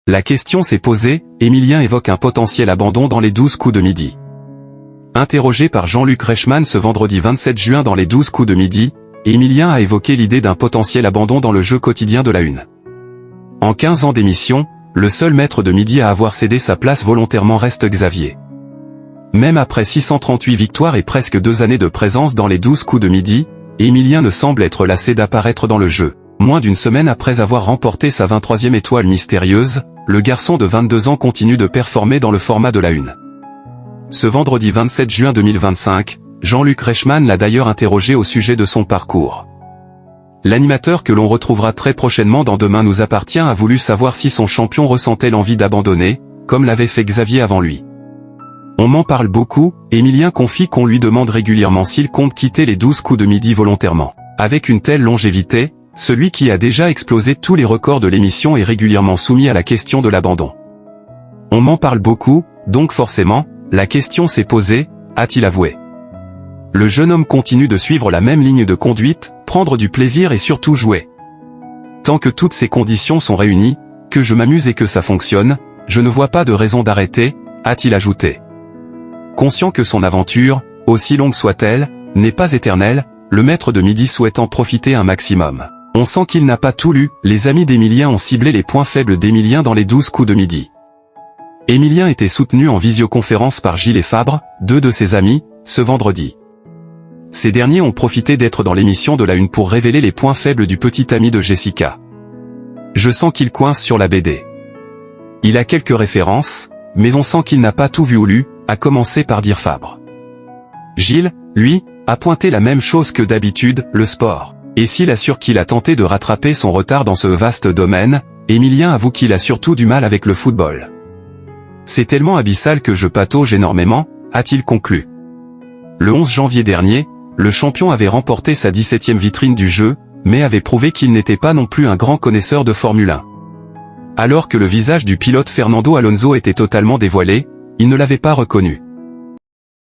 La question s'est posée, Emilien évoque un potentiel abandon dans les 12 coups de midi. Interrogé par Jean-Luc Reichmann ce vendredi 27 juin dans les 12 coups de midi, Emilien a évoqué l'idée d'un potentiel abandon dans le jeu quotidien de la Une. En 15 ans d'émission, le seul maître de midi à avoir cédé sa place volontairement reste Xavier. Même après 638 victoires et presque 2 années de présence dans les 12 coups de midi, Emilien ne semble être lassé d'apparaître dans le jeu. Moins d'une semaine après avoir remporté sa 23e étoile mystérieuse, le garçon de 22 ans continue de performer dans le format de la Une. Ce vendredi 27 juin 2025, Jean-Luc Reichmann l'a d'ailleurs interrogé au sujet de son parcours. L'animateur que l'on retrouvera très prochainement dans Demain nous appartient a voulu savoir si son champion ressentait l'envie d'abandonner, comme l'avait fait Xavier avant lui. On m'en parle beaucoup, Emilien confie qu'on lui demande régulièrement s'il compte quitter les 12 coups de midi volontairement. Avec une telle longévité, celui qui a déjà explosé tous les records de l'émission est régulièrement soumis à la question de l'abandon. On m'en parle beaucoup, donc forcément, la question s'est posée, a-t-il avoué? Le jeune homme continue de suivre la même ligne de conduite, prendre du plaisir et surtout jouer. Tant que toutes ces conditions sont réunies, que je m'amuse et que ça fonctionne, je ne vois pas de raison d'arrêter, a-t-il ajouté. Conscient que son aventure, aussi longue soit-elle, n'est pas éternelle, le maître de midi souhaite en profiter un maximum. On sent qu'il n'a pas tout lu, les amis d'Emilien ont ciblé les points faibles d'Emilien dans les 12 coups de midi. Emilien était soutenu en visioconférence par Gilles et Fabre, 2 de ses amis, ce vendredi. Ces derniers ont profité d'être dans l'émission de la Une pour révéler les points faibles du petit ami de Jessica. Je sens qu'il coince sur la BD. Il a quelques références, mais on sent qu'il n'a pas tout vu ou lu, à commencer par dire Fabre. Gilles, lui, a pointé la même chose que d'habitude, le sport. Et s'il assure qu'il a tenté de rattraper son retard dans ce vaste domaine, Emilien avoue qu'il a surtout du mal avec le football. C'est tellement abyssal que je patauge énormément, a-t-il conclu. Le 11 janvier dernier, le champion avait remporté sa 17e vitrine du jeu, mais avait prouvé qu'il n'était pas non plus un grand connaisseur de Formule 1. Alors que le visage du pilote Fernando Alonso était totalement dévoilé, il ne l'avait pas reconnu.